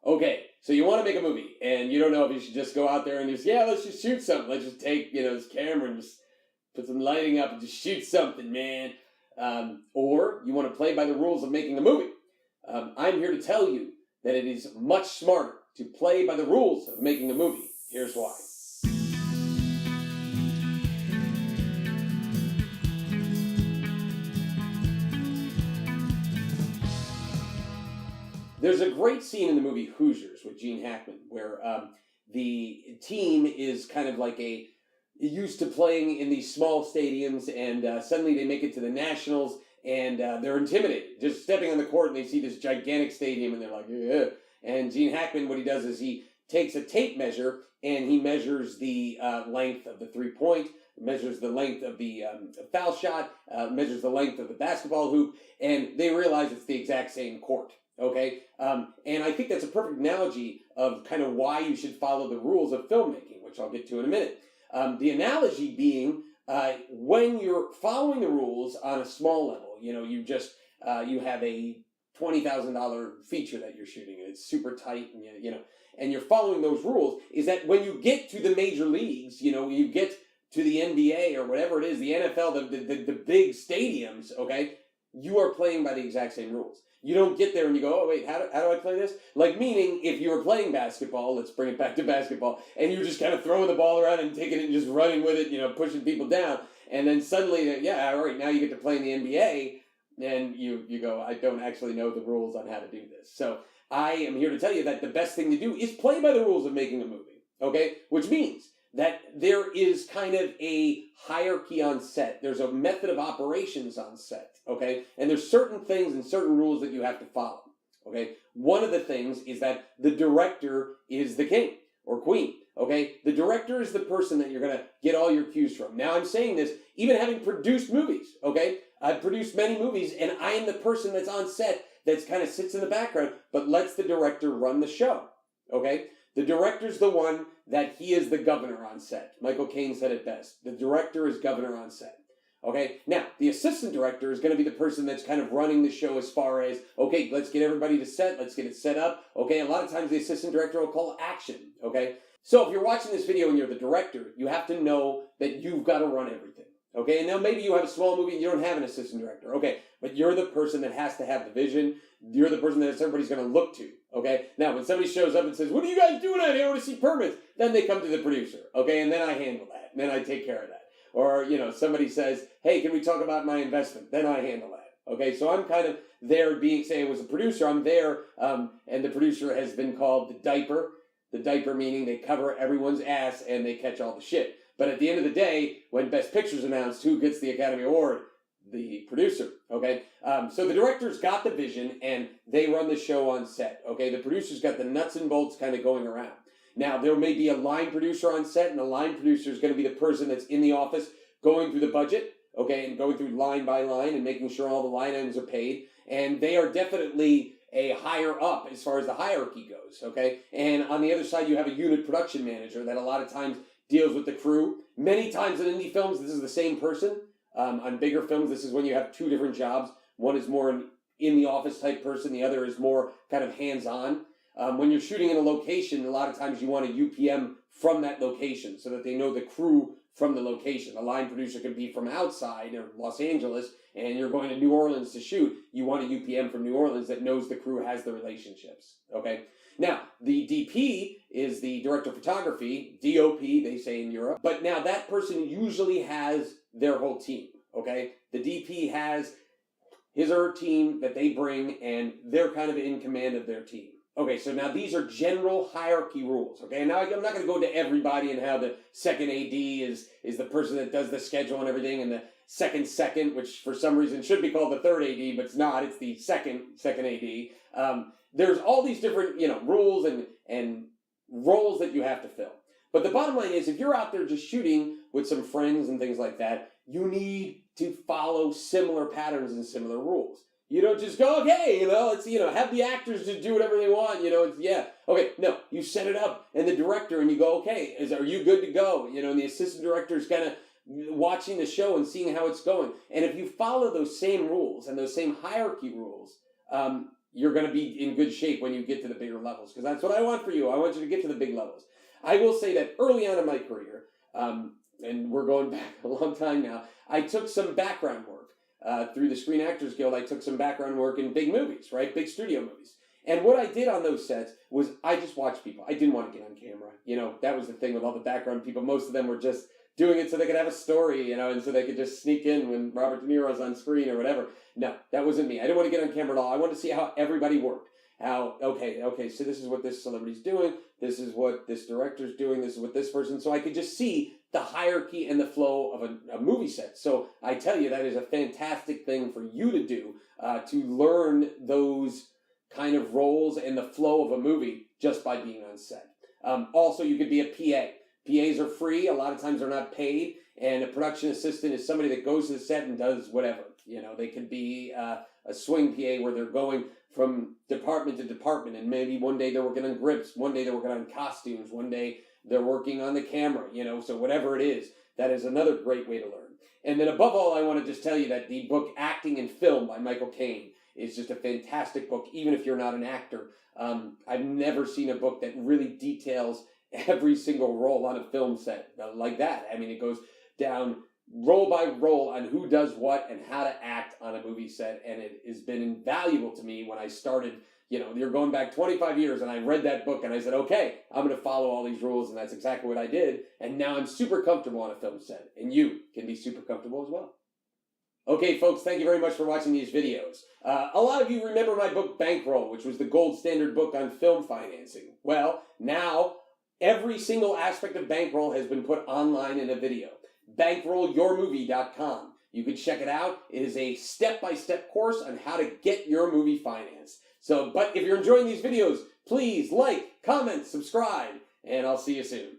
Okay, so you want to make a movie, and you don't know if you should just go out there and just, yeah, let's just shoot something. Let's just take, this camera and just put some lighting up and just shoot something, man. Or you want to play by the rules of making a movie. I'm here to tell you that it is much smarter to play by the rules of making a movie. Here's why. There's a great scene in the movie Hoosiers with Gene Hackman where the team is kind of like used to playing in these small stadiums, and suddenly they make it to the Nationals, and they're intimidated. Just stepping on the court, and they see this gigantic stadium, and they're like, yeah. And Gene Hackman, what he does is he takes a tape measure, and he measures the length of the three-point, measures the length of the foul shot, measures the length of the basketball hoop, and they realize it's the exact same court. Okay, and I think that's a perfect analogy of kind of why you should follow the rules of filmmaking, which I'll get to in a minute. The analogy being when you're following the rules on a small level, you have a $20,000 feature that you're shooting, and it's super tight, and and you're following those rules. Is that when you get to the major leagues, you get to the NBA or whatever it is, the NFL, the big stadiums, okay, you are playing by the exact same rules. You don't get there and you go, oh, wait, how do I play this? Like, meaning, if you were playing basketball, let's bring it back to basketball, and you're just kind of throwing the ball around and taking it and just running with it, pushing people down, and then suddenly, yeah, all right, now you get to play in the NBA, and you go, I don't actually know the rules on how to do this. So I am here to tell you that the best thing to do is play by the rules of making a movie, okay? Which means that there is kind of a hierarchy on set. There's a method of operations on set, okay? And there's certain things and certain rules that you have to follow, okay? One of the things is that the director is the king or queen, okay? The director is the person that you're going to get all your cues from. Now, I'm saying this even having produced movies, okay? I've produced many movies, and I am the person that's on set that's kind of sits in the background but lets the director run the show, okay? The director's the one that he is the governor on set. Michael Caine said it best. The director is governor on set. Okay, now, the assistant director is going to be the person that's kind of running the show as far as, okay, let's get everybody to set, let's get it set up. Okay, a lot of times the assistant director will call action, okay? So if you're watching this video and you're the director, you have to know that you've got to run everything. Okay, and now maybe you have a small movie and you don't have an assistant director. Okay, but you're the person that has to have the vision. You're the person that everybody's going to look to. Okay, now when somebody shows up and says, what are you guys doing out here? I want to see permits. Then they come to the producer. Okay, and then I handle that. And then I take care of that. Or, somebody says, hey, can we talk about my investment? Then I handle that. Okay, so I'm kind of there say I was a producer. I'm there, and the producer has been called the diaper. The diaper meaning they cover everyone's ass and they catch all the shit. But at the end of the day, when Best Picture's announced, who gets the Academy Award? The producer, okay? So the director's got the vision, and they run the show on set, okay? The producer's got the nuts and bolts kind of going around. Now, there may be a line producer on set, and the line producer is going to be the person that's in the office going through the budget, okay, and going through line by line and making sure all the line items are paid. And they are definitely a higher up as far as the hierarchy goes, okay? And on the other side, you have a unit production manager that a lot of times deals with the crew. Many times in indie films, this is the same person. On bigger films, this is when you have two different jobs. One is more an in-the-office type person. The other is more kind of hands-on. When you're shooting in a location, a lot of times you want a UPM from that location so that they know the crew from the location. A line producer could be from outside or Los Angeles, and you're going to New Orleans to shoot. You want a UPM from New Orleans that knows the crew has the relationships, okay? Now, the DP is the director of photography, DOP, they say in Europe. But now that person usually has their whole team, okay? The DP has his or her team that they bring, and they're kind of in command of their team. Okay, so now these are general hierarchy rules, okay? And now I'm not going to go to everybody and how the second AD is the person that does the schedule and everything, and the second, which for some reason should be called the third AD, but it's not. It's the second AD. There's all these different, rules and roles that you have to fill. But the bottom line is, if you're out there just shooting with some friends and things like that, you need to follow similar patterns and similar rules. You don't just go, okay, let's, have the actors just do whatever they want, okay, no, you set it up, and the director, and you go, okay, are you good to go? And the assistant director is kind of watching the show and seeing how it's going. And if you follow those same rules and those same hierarchy rules, you're going to be in good shape when you get to the bigger levels, because that's what I want for you. I want you to get to the big levels. I will say that early on in my career, and we're going back a long time now, I took some background work through the Screen Actors Guild. I took some background work in big movies, right? Big studio movies. And what I did on those sets was I just watched people. I didn't want to get on camera. You know, that was the thing with all the background people. Most of them were just doing it so they could have a story, you know, and so they could just sneak in when Robert De Niro's on screen or whatever. No, that wasn't me. I didn't want to get on camera at all. I wanted to see how everybody worked. How, okay, so this is what this celebrity's doing. This is what this director's doing. This is what this person. So I could just see the hierarchy and the flow of a movie set. So I tell you, that is a fantastic thing for you to do, to learn those kind of roles and the flow of a movie just by being on set. Also, you could be a PA. PAs are free. A lot of times they're not paid. And a production assistant is somebody that goes to the set and does whatever. You know, they could be a swing PA where they're going from department to department, and maybe one day they're working on grips, one day they're working on costumes, one day they're working on the camera, you know, so whatever it is, that is another great way to learn. And then above all, I want to just tell you that the book Acting in Film by Michael Caine is just a fantastic book, even if you're not an actor. I've never seen a book that really details every single role on a film set like that. I mean, it goes down role by role on who does what and how to act on a movie set, and it has been invaluable to me when I started. You know, you're going back 25 years, and I read that book, and I said, okay, I'm going to follow all these rules, and that's exactly what I did, and now I'm super comfortable on a film set, and you can be super comfortable as well. Okay, folks, thank you very much for watching these videos. A lot of you remember my book, Bankroll, which was the gold standard book on film financing. Well, now every single aspect of Bankroll has been put online in a video. BankrollYourMovie.com. You can check it out. It is a step-by-step course on how to get your movie financed. But if you're enjoying these videos, please like, comment, subscribe, and I'll see you soon.